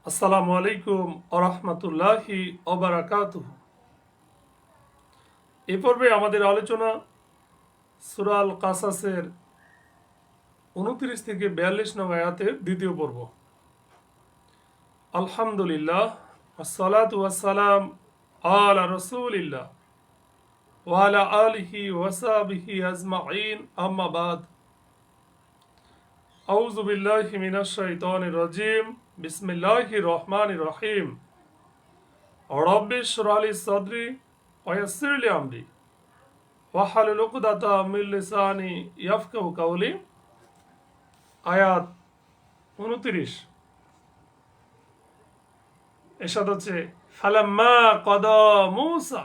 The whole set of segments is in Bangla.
আসসালামু আলাইকুম আরহামতুল্লাহি ওবারাকাতুহু। এ পর্বে আমাদের আলোচনা সূরা আল কাসাসের 29 থেকে 42 নং আয়াতের দ্বিতীয় পর্ব। আলহামদুলিল্লাহ আসসালাতু ওয়াসসালাম আলা রাসূলিল্লাহ ওয়া আলা আলিহি ওয়া সাহবিহি আজমাইন, আম্মা বাদ। আউযু বিল্লাহি মিনাশ শাইতানির রাজিম। বিসমিল্লাহির রহমানির রহিম। রব্বি ইশরাহ লি সাদরি ওয়া ইয়াসসির লি আমরি ওয়াহলুল উকদাতাম মিন লিসানি ইয়াফকাহু কাওলি। আয়াত 29 এরশাদ হচ্ছে, ফালাম্মা কদা মূসা,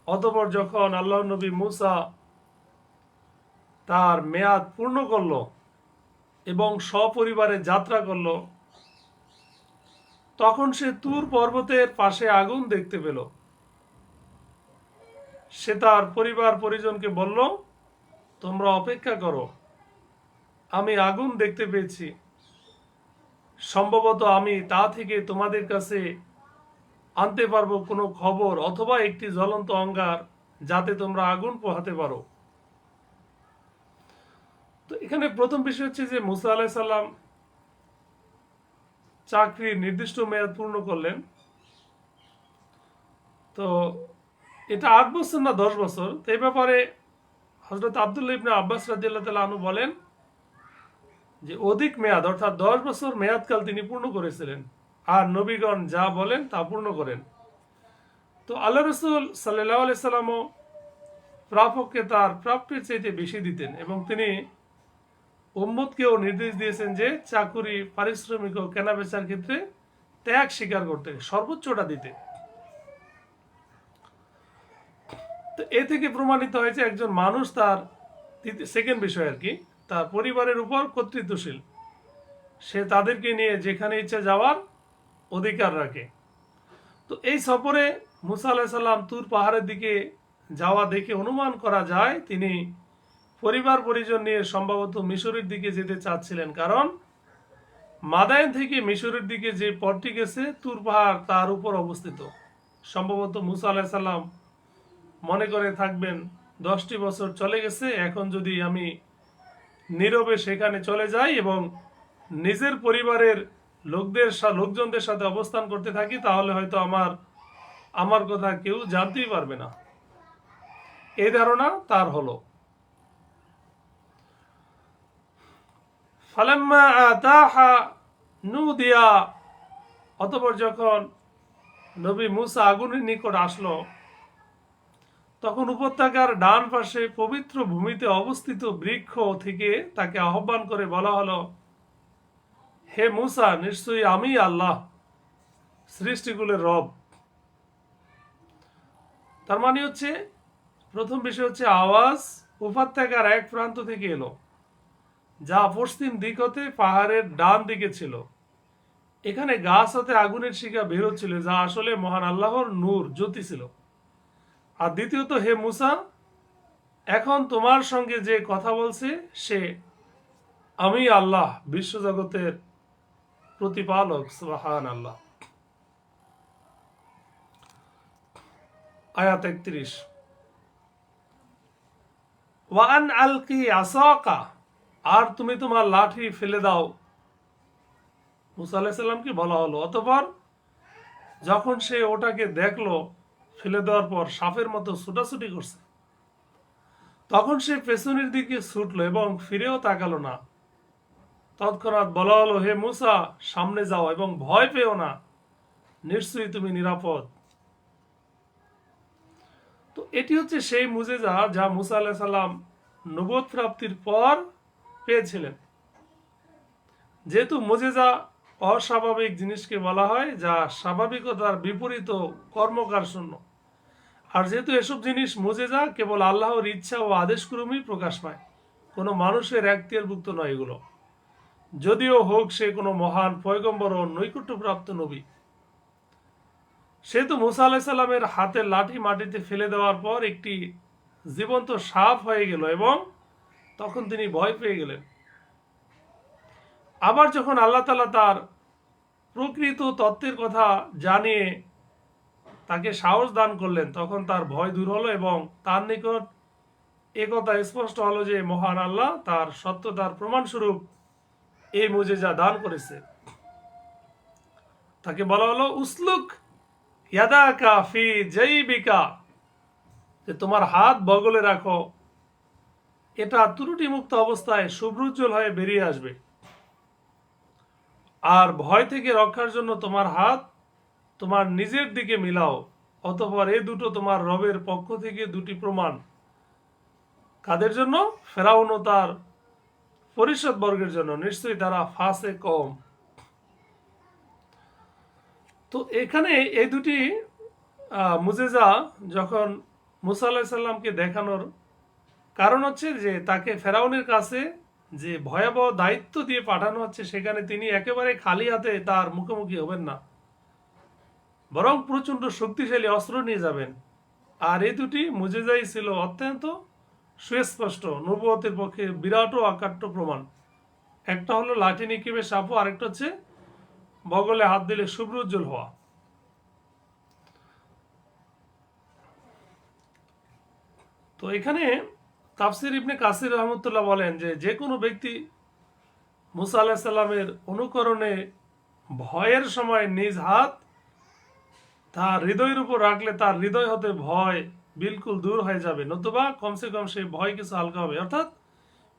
অতঃপর যখন আল্লাহর নবী মূসা তার মেয়াদ পূর্ণ করল এবং সপরিবারে যাত্রা করল, তখন সে তুর পর্বতের পাশে আগুন দেখতে পেল। সে তার পরিবার পরিজনকে বলল, তোমরা অপেক্ষা করো, আমি আগুন দেখতে পেয়েছি, সম্ভবত আমি তা থেকে তোমাদের কাছে আনতে পারবো কোনো খবর অথবা একটি জ্বলন্ত অঙ্গার, যাতে তোমরা আগুন পোহাতে পারো। তো এখানে প্রথম বিষয় হচ্ছে যে মুসা আলাইহিস সালাম চাকরির নির্দিষ্ট মেয়াদ পূর্ণ করলেন। তো এটা 8 বছর না 10 বছর, তো এই ব্যাপারে হযরত আব্দুল্লাহ ইবনে আব্বাস রাদিয়াল্লাহু তাআলা আনহু বলেন যে অধিক মেয়াদ অর্থাৎ 10 বছর মেয়াদকাল তিনি পূর্ণ করেছিলেন, আর নবীগণ যা বলেন তা পূর্ণ করেন। তো আল্লাহ রাসূল সাল্লাল্লাহু আলাইহি সাল্লামও প্রাপককে তার প্রাপ্যের চাইতে বেশি দিতেন, এবং তিনি উম্মতকেও নির্দেশ দিয়েছেন যে চাকুরি, পারিশ্রমিক ও কেনাবেচার ক্ষেত্রে ত্যাগ স্বীকার করতে, সর্বোচ্চটা দিতে। তো এ থেকে প্রমাণিত হয়েছে একজন মানুষ তার সেকেন্ড বিষয় আর কি, তার পরিবারের উপর কর্তৃত্বশীল। সে তাদেরকে নিয়ে যেখানে ইচ্ছা যাওয়ার অধিকার রাখে। তো এই সফরে মুসা আলাইহিস সালাম তুর পাহাড়ের দিকে যাওয়া দেখে অনুমান করা যায় তিনি পরিবার পরিজন নিয়ে সম্ভবত মিশরের দিকে যেতে চাচ্ছিলেন, কারণ মাদায়েন থেকে মিশরের দিকে যে পথটি গেছে তুর পাহাড় তার উপর অবস্থিত। সম্ভবত মুসা আলাইহিস সালাম মনে করে থাকবেন 10টি বছর চলে গেছে, এখন যদি আমি নীরবে সেখানে চলে যাই এবং নিজের পরিবারের লোকজনদের সাথে অবস্থান করতে থাকি, তাহলে হয়তো আমার কথা কেউ জানতেই পারবে না। এই ধারণা তার হলো। ফালাম্মা আতাহা নুদিয়া, অতঃপর যখন নবী মুসা আগুনের নিকট আসলো, তখন উপত্যকার ডান পাশে পবিত্র ভূমিতে অবস্থিত বৃক্ষ থেকে তাকে আহ্বান করে বলা হলো, হে মুসা, নিশ্চয়ই আমি আল্লাহ, সৃষ্টিকুলের রব। তার মানে হচ্ছে, প্রথম বিষয় হচ্ছে আওয়াজ উপত্যকার এক প্রান্ত থেকে এলো, যা পশ্চিম দিক হতে পাহাড়ের ডান দিকে ছিল। এখানে গাছ হতে আগুনের শিখা বের হচ্ছিল, যা আসলে মহান আল্লাহর নূর, জ্যোতি ছিল। আর দ্বিতীয়ত, হে মুসা, এখন তোমার সঙ্গে যে কথা বলছে সে আমি আল্লাহ, বিশ্বজগতের প্রতিপালক। সুবহান আল্লাহ। আয়াত 31, ওয়ান আলকি আসাকা, আর তুমি তোমার লাঠি ফেলে দাও। মুসা আলাইহিস সালামকে বলা হলো। অতঃপর যখন সে ওটাকে দেখলো, ফেলে দেওয়ার পর সাপের মতো ছুটাছুটি করছে, তখন সে পেছনের দিকে ছুটলো এবং ফিরেও তাকালো না। তৎক্ষণাৎ বলা হলো, হে মুসা, সামনে যাও এবং ভয় পেও না, নিশ্চয়ই তুমি নিরাপদ। তো এটি হচ্ছে সেই মুজিজা যা মুসা আলাইহিস সালাম নবুয়ত প্রাপ্তির পর পেয়েছিলেন। যেহেতু মুজিজা অস্বাভাবিক জিনিসকে বলা হয়, যা স্বাভাবিকতার বিপরীত কর্মকার শূন্য। আর যেহেতু এসব জিনিস মুজিজা কেবল আল্লাহর ইচ্ছা ও আদেশ ক্রমেই প্রকাশ পায়, কোনো মানুষের এখতিয়ারভুক্ত নয় এগুলো, যদিও হোক সে কোনো মহান পয়গম্বর ও নৈকট্যপ্রাপ্ত নবী। সেহেতু মুসা আলাইহিস সালামের হাতের লাঠি মাটিতে ফেলে দেওয়ার পর একটি জীবন্ত সাপ হয়ে গেল এবং তখন তিনি ভয় পেয়ে গেলেন। আবার যখন আল্লাহ তাআলা তার প্রকৃত তত্ত্বের কথা জানিয়ে তাকে সাহস দান করলেন, তখন তার ভয় দূর হলো এবং তার নিকট একথা স্পষ্ট হলো যে মহান আল্লাহ তার সত্যতার প্রমাণস্বরূপ এই মুজিজা দান করেছে। তাকে বলা হলো উসলুক ইয়াদাকা ফি জাইবিকা, যে তোমার হাত বগলে রাখো, এটা ত্রুটি মুক্ত অবস্থায় শুভ্রোজ্জ্বল হয়ে বেরিয়ে আসবে। আর ভয় থেকে রক্ষার জন্য তোমার হাত তোমার নিজের দিকে মিলাও, অতঃপর এই দুটো তোমার রবের পক্ষ থেকে দুটি প্রমাণ। কাদের জন্য? ফেরাউন ও তার পরিষদ বর্গের জন্য, নিশ্চয়ই তারা ফাসে কম। তো এখানে এই দুটি মুজেজা যখন মুসা আলাইহিস সালামকে দেখানোর কারণ হচ্ছে যে তাকে ফেরাউনের কাছে যে ভয়াবহ দায়িত্ব দিয়ে পাঠানো হচ্ছে, সেখানে তিনি একেবারে খালি হাতে তার মুখোমুখি হবেন না, বরং প্রচন্ড শক্তিশালী অস্ত্র নিয়ে যাবেন। আর এই দুটি মুজেজাই ছিল অত্যন্ত সুস্পষ্ট, নবুয়তের পক্ষে বিরাট ও অকাট্য প্রমাণ। একটা হলো লাঠি নিক্ষেপে সাপও, আরেকটা হচ্ছে বগলে হাত দিলে শুভ্রোজ্জ্বল হওয়া। তো এখানে তাফসির ইবনে কাসির রহমতুল্লাহ বলেন যে যে কোনো ব্যক্তি মুসা আলাইহিস সালামের অনুকরণে ভয়ের সময় নিজ হাত তার হৃদয়ের উপর রাখলে তার হৃদয় হতে ভয় বিলকুল দূর হয়ে যাবে, নতুবা কমসে কম সে ভয় কিছু হালকা হবে। অর্থাৎ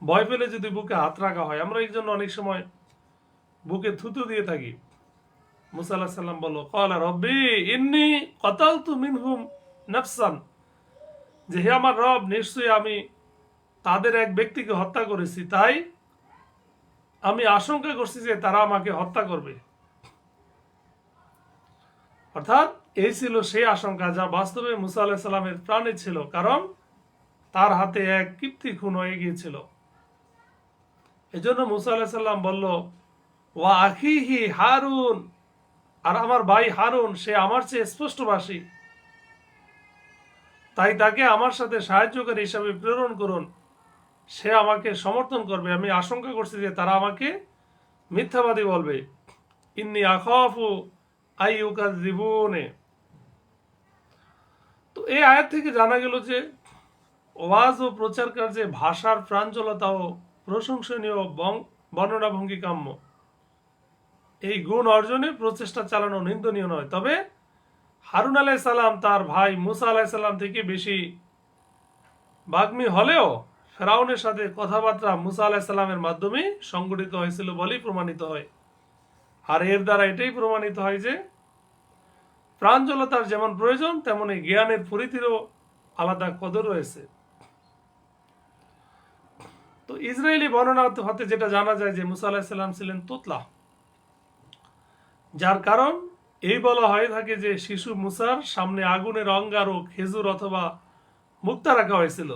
ভয় পেলে যদি বুকে হাত রাখা হয়, আমরা এই জন্য অনেক সময় বুকে থুতু দিয়ে থাকি। মুসা আলাইহিস সালাম বলল, ক্বালা রব্বি ইন্নী ক্বাতালতু মিনহুম নাফসান, যে হে আমার রব, নিশ্চয়ই আমি তাদের এক ব্যক্তিকে হত্যা করেছি, তাই আমি আশঙ্কা করছি যে তারা আমাকে হত্যা করবে। অর্থাৎ এই ছিল সেই আশঙ্কা যা বাস্তবে মুসা আলাইহিস সালামের প্রাণে ছিল, কারণ তার হাতে এক কীর্তি খুন হয়ে গিয়েছিল। এজন্য মুসা আলাইহিস সালাম বলল, ওয়া আখিহি হারুন, আর আমার ভাই হারুন সে আমার চেয়ে স্পষ্টভাষী, তাই তাকে আমার সাথে সাহায্যকারী হিসাবে প্রেরণ করুন, সে আমাকে সমর্থন করবে। আমি আশঙ্কা করছি যে তারা আমাকে মিথ্যাবাদী বলবে। ইন্নী আখাফু আইয়ুকাযযিবুনে। তো এই আয়াত থেকে জানা গেল যে ওয়াজ ও প্রচার কার্যে ভাষার প্রাঞ্জলতা ও প্রশংসনীয় বর্ণনা ভঙ্গি কাম্য। এই গুণ অর্জনে প্রচেষ্টা চালানো নিন্দনীয় নয়। তবে হারুন আলাইহিস সালাম তার ভাই মুসা আলাইহিস সালাম থেকে বেশি বাগ্মী হলেও ফেরাউনের সাথে কথাবার্তা মুসা আলাইহিস সালামের মাধ্যমে সংগঠিত হয়েছিল বলেই প্রমাণিত হয়। আর এর দ্বারা এটাই প্রমাণিত হয় যে প্রাঞ্জলতার যেমন প্রয়োজন, তেমনি জ্ঞানের পরিধিরও আলাদা কদর রয়েছে। তো ইসরায়েলি বর্ণনা হতে যেটা জানা যায় যে মুসা আলাইহিস সালাম ছিলেন তোতলা, যার কারণ এই বলা হয়ে থাকে যে শিশু মুসার সামনে আগুনের অঙ্গার ও খেজুর অথবা মুক্তা রাখা হয়েছিল।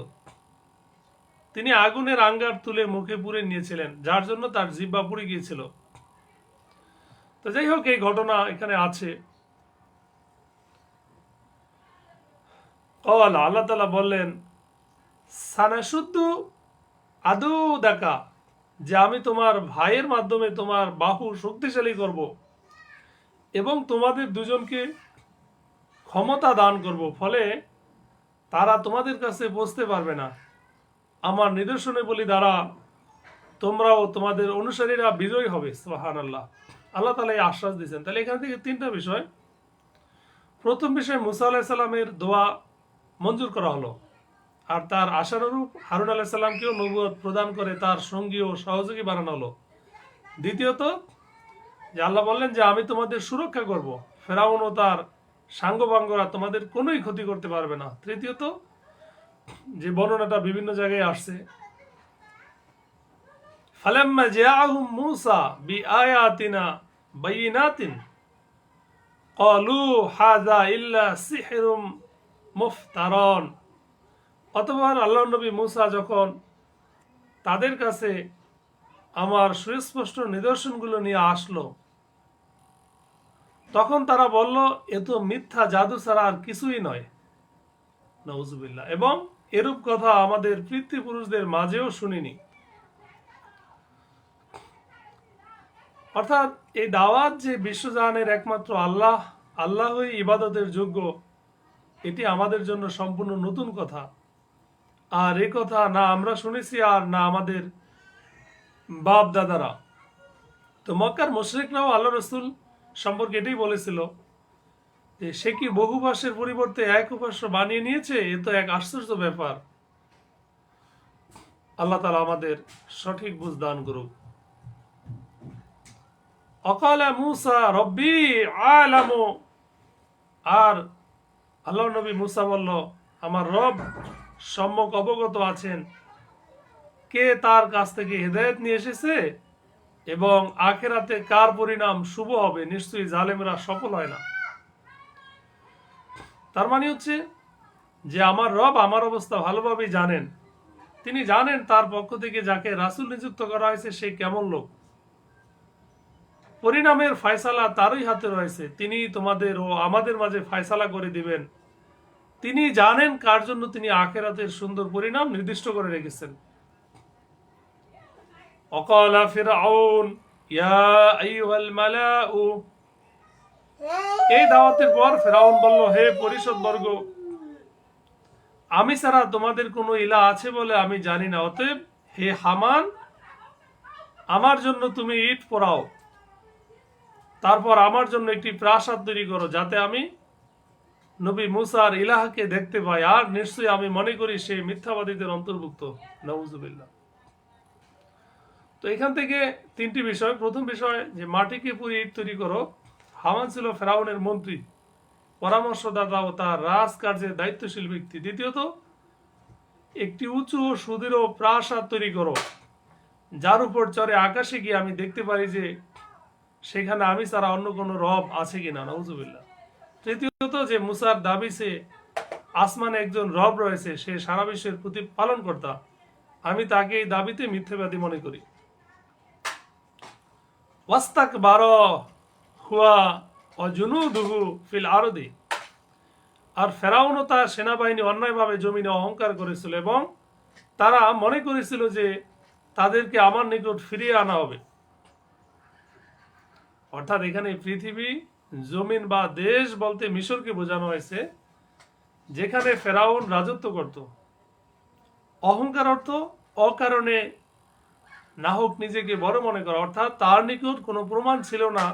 তিনি আগুনের আঙ্গার তুলে মুখে পুরে নিয়েছিলেন, যার জন্য তার জিহ্বা পুড়ে গিয়েছিল। তো যাই হোক, এই ঘটনা এখানে আছে। আল্লাহ তাআলা বললেন, সানাশুদ্দু আদু দাকা, যে আমি তোমার ভাইয়ের মাধ্যমে তোমার বাহু শক্তিশালী করব এবং তোমাদের দুজনকে ক্ষমতা দান করব, ফলে তারা তোমাদের কাছে পৌঁছতে পারবে না। আমার নিদর্শনে বলি দ্বারা তোমরাও তোমাদের অনুসারীরা বিজয়ী হবে। সুবহানাল্লাহ। আল্লাহ তাআলা এই আশ্বাস দিয়েছেন। তাহলে এখান থেকে তিনটা বিষয়। প্রথম বিষয়, মুসা আলাইহিস সালামের দোয়া মঞ্জুর করা হলো, আর তার আশানুরূপ হারুন আলাইহিস সালামকেও নবুয়ত প্রদান করে তার সঙ্গী ও সহযোগী বানানো হলো। দ্বিতীয়ত, যে আল্লাহ বললেন যে আমি তোমাদের সুরক্ষা করব, ফেরাউন ও তার সাঙ্গপাঙ্গরা তোমাদের কোনোই ক্ষতি করতে পারবে না। তৃতীয়ত, যে বর্ণনাটা বিভিন্ন জায়গায় আসছে, ফালাম্মা জাআহুম মূসা বিআয়াতিনা বাইয়িনাতিন ক্বালু হাযা ইল্লা সিহরুম মুফতারান। অতঃপর আল্লাহর নবী মূসা যখন তাদের কাছে আমার সুস্পষ্ট নিদর্শনগুলো নিয়ে আসলো, তখন তারা বলল, এ তো মিথ্যা জাদু ছাড়া আর কিছুই নয়। নাউজুবিল্লাহ। এবং এরূপ কথা আমাদের পিতৃপুরুষদের মাঝেও শুনিনি। অর্থাৎ এই দাওয়াত যে বিশ্বজাহানের একমাত্র আল্লাহই ইবাদতের যোগ্য, এটি আমাদের জন্য সম্পূর্ণ নতুন কথা। আর এই কথা না আমরা শুনেছি আর না আমাদের বাপ দাদারা। তো মক্কার মুশরিকরাও আল্লাহ রসুল সম্পর্কে এটাই বলেছিল যে সে কি বহু উপাস্যের পরিবর্তে এক উপাস্য বানিয়ে নিয়েছে, এ তো এক আশ্চর্য ব্যাপার। আল্লাহ তাআলা আমাদের সঠিক বুঝ দান করুক। অকালা মুসা রব্বি আলামু, আর আল্লাহ নবী মুসা বলল, আমার রব সম্যক অবগত আছেন কে তার কাছ থেকে হেদায়েত নিয়ে এসেছে এবং আখিরাতে কার পরিণাম শুভ হবে, নিশ্চয়ই জালেমরা সফল হয় না। তার মানে হচ্ছে যে আমার রব আমার অবস্থা ভালোভাবেই জানেন। তিনি জানেন তার পক্ষ থেকে যাকে রাসূল নিযুক্ত করা হয়েছে সে কেমন লোক। পরিণামের ফয়সালা তারই হাতে রয়েছে। তিনি তোমাদের ও আমাদের মাঝে ফয়সালা করে দিবেন। তিনি জানেন কার জন্য তিনি আখিরাতের সুন্দর পরিণাম নির্দিষ্ট করে রেখেছেন। অকালা ফিরআউন ইয়া আইয়ুহাল মালাউ, এই দাওয়াতের পর ফিরআউন বলল, হে পরিষদ বর্গ, আমি ছাড়া তোমাদের কোনো ইলাহ আছে বলে আমি জানি না। অতএব হে হামান, আমার জন্য তুমি ইট পোড়াও, তারপর আমার জন্য একটি প্রাসাদ তৈরি করো, যাতে আমি নবী মুসার ইলাহকে দেখতে পাই। আর নিশ্চয়ই আমি মনে করি সে মিথ্যাবাদীদের অন্তর্ভুক্ত। নাউজুবিল্লাহ। তো এখান থেকে তিনটি বিষয়। প্রথম বিষয় যে মাটিকে পুড়িয়ে ইট তৈরি করো। হামান ছিল ফেরাউনের মন্ত্রী, পরামর্শদাতা ও তার রাজকার্যের দায়িত্বশীল ব্যক্তি। দ্বিতীয়ত, একটি উঁচু ও সুদৃঢ় প্রাসাদ তৈরি করো, যার উপর চড়ে আকাশে গিয়ে আমি দেখতে পারি যে সেখানে আমি ছাড়া অন্য কোনো রব আছে কিনা। নাউজুবিল্লাহ। তৃতীয়ত, যে মুসার দাবি সে আসমানে একজন রব রয়েছে, সে সারা বিশ্বের প্রতি পালন কর্তা, আমি তাকে এই দাবিতে মিথ্যাবাদী মনে করি। ওয়াস্তাকবারা হুয়া ওয়া জুনুদুহু ফিল আরদি, আর ফেরাউন ও তার সেনাবাহিনী অন্যায়ভাবে জমিনে অহংকার করেছিল এবং তারা মনে করেছিল যে তাদেরকে আমার নিকট ফিরিয়ে আনা হবে। অর্থাৎ এখানে পৃথিবী, জমিন বা দেশ বলতে মিশরকে বোঝানো হয়েছে, যেখানে ফেরাউন রাজত্ব করত। অহংকার অর্থ অকারণে না হোক নিজেকে বড় মনে করা, অর্থাৎ তার নিকট কোনো প্রমাণ ছিল না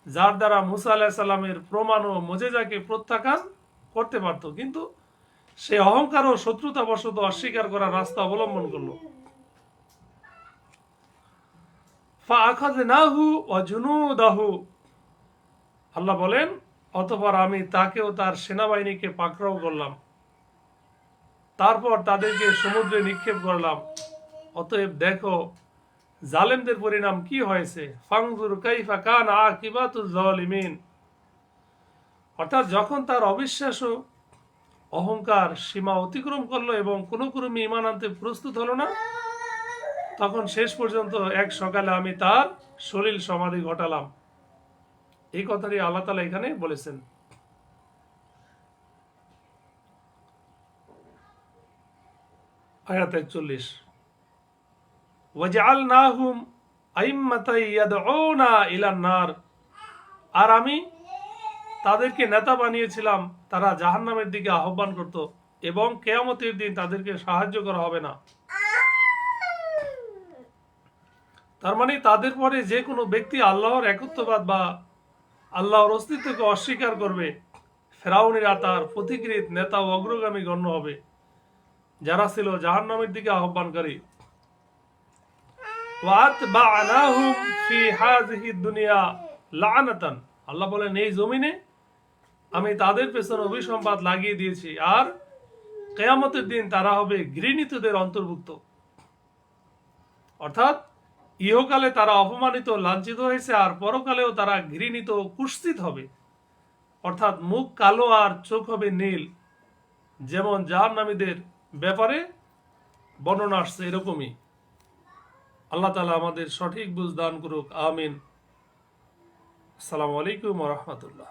যার দ্বারা মুসা আলাইহিস সালামের প্রমাণ ও মুজিজাকে প্রত্যাখ্যান করতে পারত, কিন্তু সে অহংকার ও শত্রুতাবশত অস্বীকার করার রাস্তা অবলম্বন করল। ফাআখাযনাহু ওয়া জুনুদাহু, আল্লাহ বলেন, অতঃপর আমি তাকে ও তার সেনাবাহিনীকে পাকড়াও করলাম, তারপর তাদেরকে সমুদ্রে নিক্ষেপ করলাম। অতএব দেখো জালেমদের পরিণাম কি হয়েছে। ফানজুর কাইফা কানা আকিবাতুজ জালিমিন, অর্থাৎ যখন তার অবিশ্বাস ও অহংকার সীমা অতিক্রম করলো এবং কোনো ক্রমে ঈমান আনতে প্রস্তুত হলো না, তখন শেষ পর্যন্ত এক সকালে আমি তার সলিল সমাধি ঘটালাম। এই কথাটি আল্লাহ তাআলা এখানে বলেছেন। আয়াত 41, ওয়াজআলনাহুম আইম্মাতান ইয়াদউনা ইলান নার, আর আমি তাদেরকে নেতা বানিয়েছিলাম, তারা জাহান্নামের দিকে আহ্বান করত এবং কিয়ামতের দিন তাদেরকে সাহায্য করা হবে না। তার মানে তাদের পরে যে কোনো ব্যক্তি আল্লাহর একত্ববাদ বা আল্লাহর অস্তিত্বকে অস্বীকার করবে, ফেরাউনেরা তার পথিকৃত নেতা ও অগ্রগামী গণ্য হবে, যারা ছিল জাহান্নামের দিকে আহ্বানকারী। ওয়াতবা'নাহুম ফি হাযিহি দুনিয়া লা'নাতান, আল্লাহ বলেন এই জমিনে আমি তাদের পেছনে অভিসম্পাত লাগিয়ে দিয়েছি, আর কিয়ামতের দিন তারা হবে ঘৃণিতদের অন্তর্ভুক্ত। অর্থাৎ ইহকালে তারা অপমানিত লাঞ্ছিত হয়েছে, আর পরকালেও তারা ঘৃণিত কুৎসিত হবে। অর্থাৎ মুখ কালো আর চোখ হবে নীল, যেমন জাহান্নামীদের ব্যাপারে বর্ণনা আসছে এরকমই। আল্লাহ তাআলা আমাদের সঠিক বুঝ দান করুক। আমিন। আসসালামু আলাইকুম ওয়া রাহমাতুল্লাহ।